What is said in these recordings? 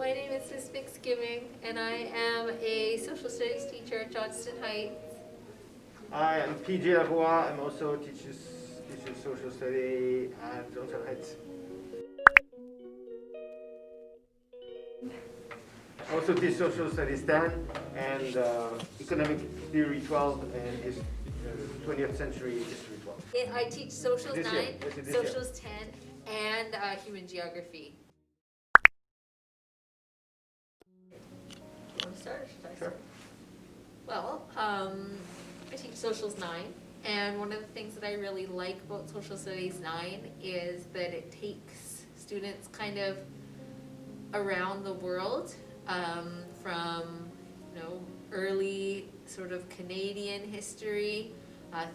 My name is Miss Fitzgibbon, and I am a social studies teacher at Johnston Heights. I am PJ Lavoie. I'm also teaches social study at Johnston Heights. I also teach social studies 10 and economic theory 12 and 20th century history 12. I teach socials This 9, year. This year. socials 10, and human geography. You want to start or should I Sure. start? Well, I teach socials 9, and one of the things that I really like about social studies 9 is that it takes students kind of around the world, from early sort of Canadian history,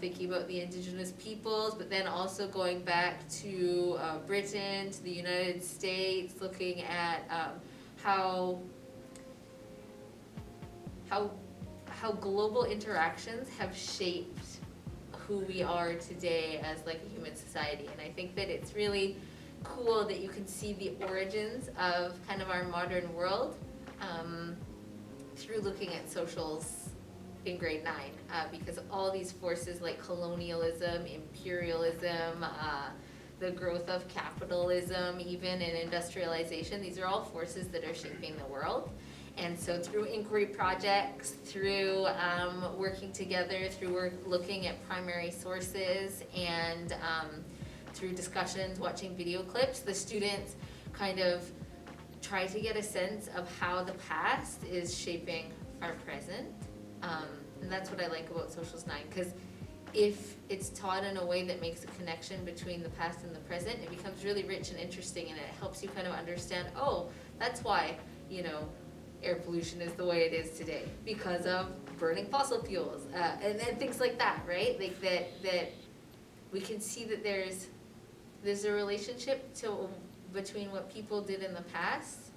thinking about the Indigenous peoples, but then also going back to Britain, to the United States, looking at how global interactions have shaped who we are today as like a human society. And I think that it's really cool that you can see the origins of kind of our modern world through looking at socials in grade 9, because all these forces like colonialism, imperialism, the growth of capitalism, even in industrialization, these are all forces that are shaping the world. And so through inquiry projects, through working together, through looking at primary sources, and through discussions, watching video clips, the students kind of try to get a sense of how the past is shaping our present. And that's what I like about Socials 9, because if it's taught in a way that makes a connection between the past and the present, it becomes really rich and interesting, and it helps you kind of understand, oh, that's why, air pollution is the way it is today, because of burning fossil fuels, and things like that, right? Like that we can see that there's a relationship between what people did in the past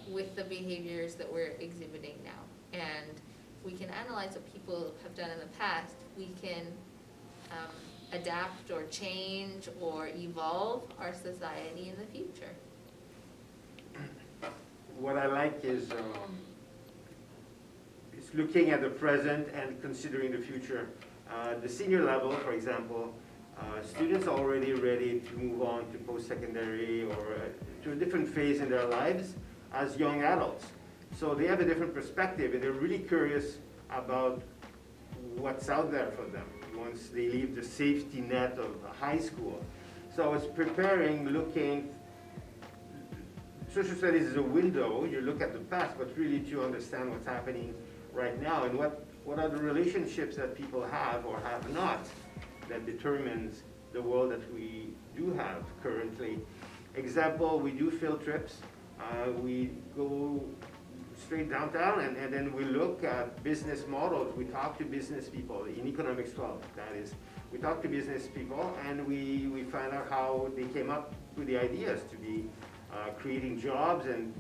with the behaviors that we're exhibiting now. And we can analyze what people have done in the past. We can adapt or change or evolve our society in the future. What I like is looking at the present and considering the future. The senior level, for example, students are already ready to move on to post-secondary or to a different phase in their lives as young adults. So they have a different perspective, and they're really curious about what's out there for them once they leave the safety net of high school. So it's preparing, looking. Social studies is a window. You look at the past, but really to understand what's happening right now and what are the relationships that people have or have not that determines the world that we do have currently. Example, we do field trips. We go straight downtown and then we look at business models. We talk to business people in Economics 12, that is. We talk to business people and we find out how they came up with the ideas to be creating jobs and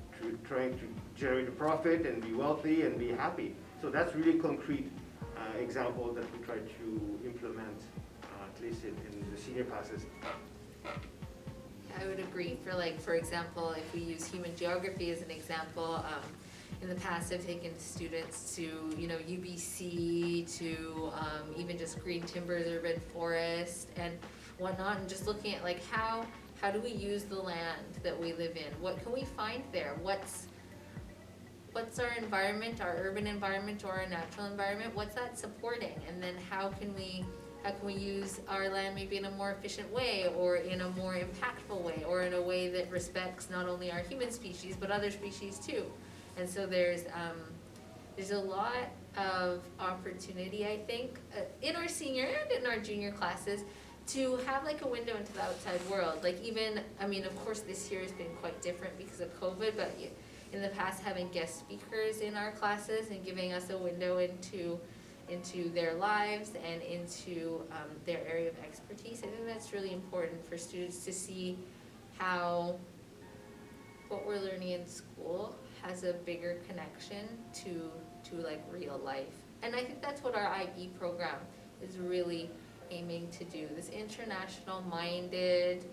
trying to generate a profit and be wealthy and be happy. So that's really concrete example that we try to implement, at least in the senior classes. I would agree. For example, if we use human geography as an example, in the past I've taken students to UBC, to even just Green Timbers, Urban Forest, and whatnot, and just looking at like how do we use the land that we live in? What can we find there? What's our environment, our urban environment or our natural environment? What's that supporting? And then how can we use our land maybe in a more efficient way, or in a more impactful way, or in a way that respects not only our human species but other species too? And so there's a lot of opportunity, I think, in our senior and in our junior classes, to have like a window into the outside world. Like even, of course this year has been quite different because of COVID, but in the past having guest speakers in our classes and giving us a window into their lives and into their area of expertise, I think that's really important for students to see how what we're learning in school has a bigger connection to like real life. And I think that's what our IB program is really aiming to do, this international minded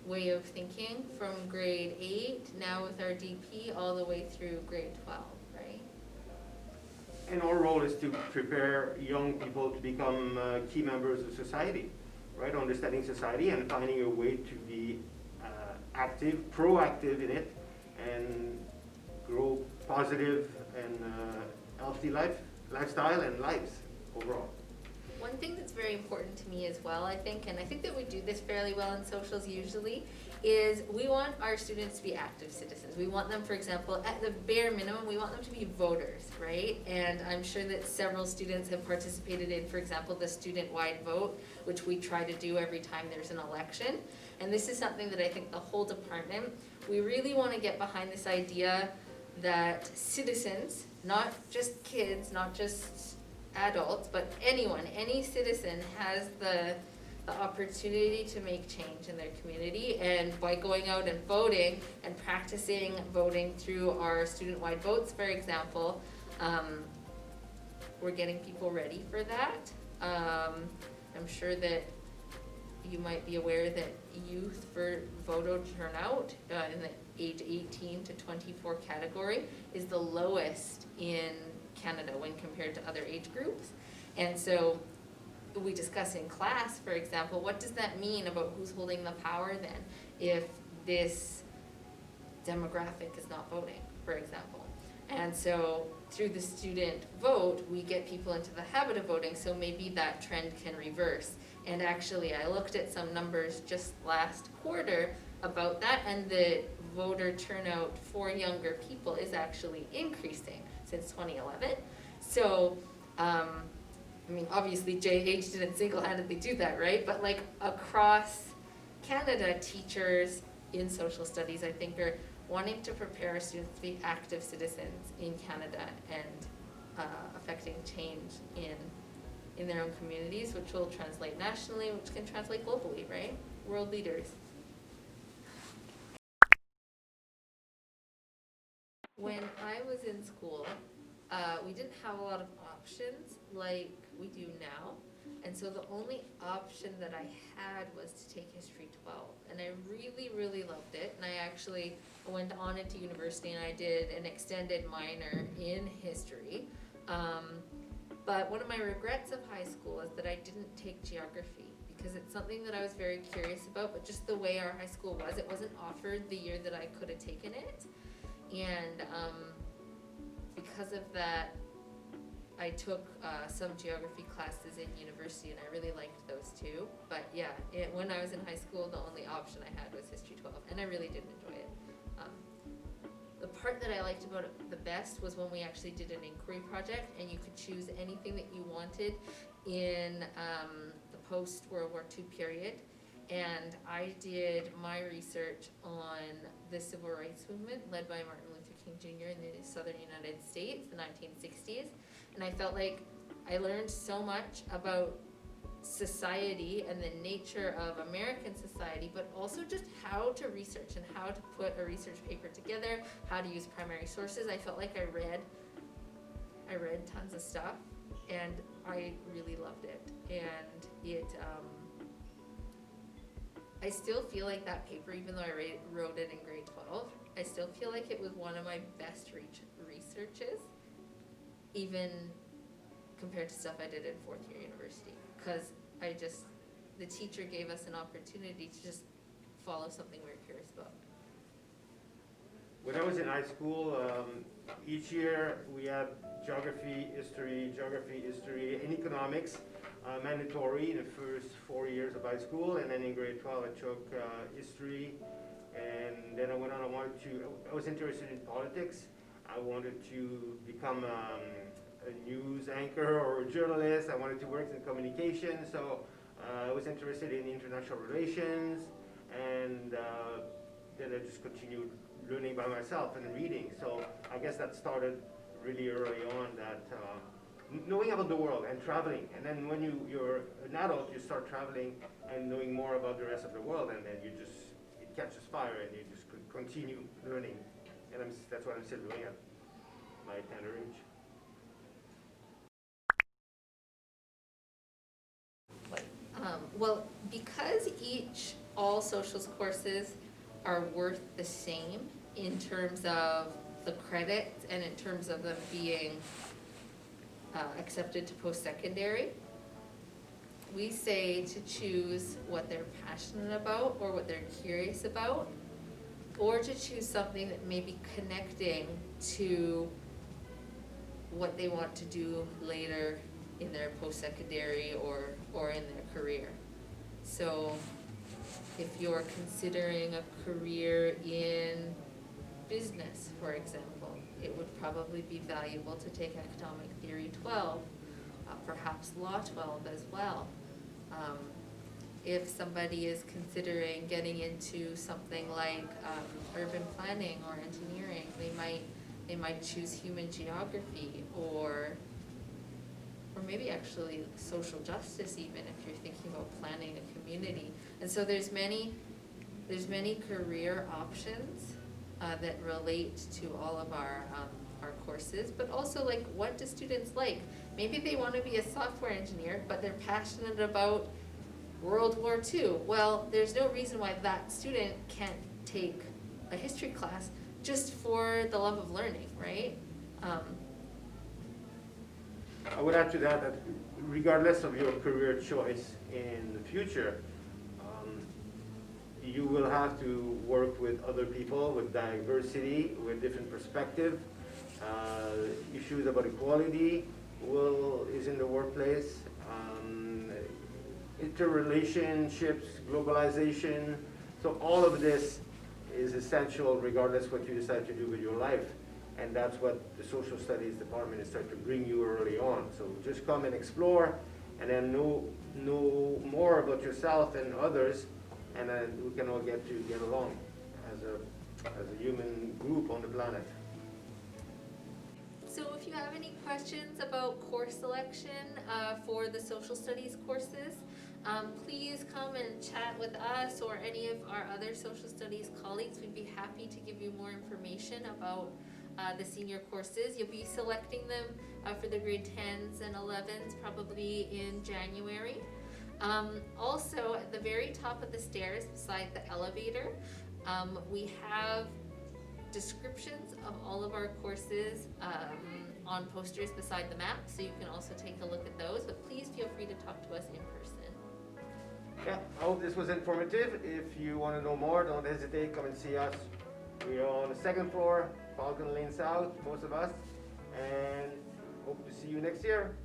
way of thinking from grade 8, now with our DP, all the way through grade 12, right? And our role is to prepare young people to become key members of society, right? Understanding society and finding a way to be active, proactive in it, and grow positive and healthy lifestyle and lives overall. One thing that's very important to me as well, I think, and I think that we do this fairly well in socials usually, is we want our students to be active citizens. We want them, for example, at the bare minimum, we want them to be voters, right? And I'm sure that several students have participated in, for example, the student-wide vote, which we try to do every time there's an election. And this is something that I think the whole department, we really want to get behind this idea that citizens, not just kids, not just adults, but anyone, any citizen has the opportunity to make change in their community, and by going out and voting and practicing voting through our student-wide votes, for example, we're getting people ready for that. I'm sure that you might be aware that youth for voter turnout in the age 18 to 24 category is the lowest in Canada when compared to other age groups. And so we discuss in class, for example, what does that mean about who's holding the power then if this demographic is not voting, for example. And so through the student vote, we get people into the habit of voting, so maybe that trend can reverse. And actually, I looked at some numbers just last quarter about that, and the voter turnout for younger people is actually increasing since 2011. So, I mean, obviously JH didn't single-handedly do that, right? But like across Canada, teachers in social studies, I think, are wanting to prepare our students to be active citizens in Canada and affecting change in their own communities, which will translate nationally, which can translate globally, right? World leaders. When I was in school, we didn't have a lot of options like we do now. And so the only option that I had was to take History 12. And I really, really loved it. And I actually went on into university and I did an extended minor in history. But one of my regrets of high school is that I didn't take geography, because it's something that I was very curious about, but just the way our high school was, it wasn't offered the year that I could have taken it. And because of that, I took some geography classes in university, and I really liked those too. But yeah, when I was in high school, the only option I had was History 12, and I really did enjoy it. The part that I liked about it the best was when we actually did an inquiry project, and you could choose anything that you wanted in the post-World War II period. And I did my research on the Civil Rights Movement led by Martin Luther King Jr. in the Southern United States, the 1960s. And I felt like I learned so much about society and the nature of American society, but also just how to research and how to put a research paper together, how to use primary sources. I felt like I read tons of stuff, and I really loved it. And it, I still feel like that paper, even though I wrote it in grade 12, I still feel like it was one of my best researches, even compared to stuff I did in fourth year university. Because the teacher gave us an opportunity to just follow something we were curious about. When I was in high school, each year we had geography, history, and economics mandatory in the first 4 years of high school, and then in grade 12 I took history, and then I went on. I was interested in politics. I wanted to become a news anchor or a journalist. I wanted to work in communication, so I was interested in international relations, and then I just continued learning by myself and reading. So I guess that started really early on, that knowing about the world and traveling. And then when you're an adult, you start traveling and knowing more about the rest of the world, and then it catches fire, and you just continue learning. And that's what I'm still doing at my tender age. Well, because each all socials courses are worth the same in terms of the credit and in terms of them being accepted to post-secondary. We say to choose what they're passionate about or what they're curious about, or to choose something that may be connecting to what they want to do later in their post-secondary or in their career. So if you're considering a career in business, for example, it would probably be valuable to take Economic Theory 12, perhaps Law 12 as well. If somebody is considering getting into something like urban planning or engineering, they might choose human geography or maybe actually social justice even, if you're thinking about planning a community. And so there's many career options that relate to all of our courses, but also like, what do students like? Maybe they want to be a software engineer, but they're passionate about World War II. Well, there's no reason why that student can't take a history class just for the love of learning, right? I would add to that that regardless of your career choice in the future, you will have to work with other people, with diversity, with different perspective. Issues about equality is in the workplace. Interrelationships, globalization. So all of this is essential regardless what you decide to do with your life. And that's what the social studies department is trying to bring you early on. So just come and explore, and then know more about yourself and others, and then we can all get along as a human group on the planet. So if you have any questions about course selection for the social studies courses, please come and chat with us or any of our other social studies colleagues. We'd be happy to give you more information about the senior courses. You'll be selecting them for the grade 10s and 11s probably in January. Also, at the very top of the stairs beside the elevator, we have descriptions of all of our courses on posters beside the map, so you can also take a look at those, but please feel free to talk to us in person. Yeah, I hope this was informative. If you want to know more, don't hesitate, come and see us. We are on the second floor, Falcon Lane South, most of us, and hope to see you next year.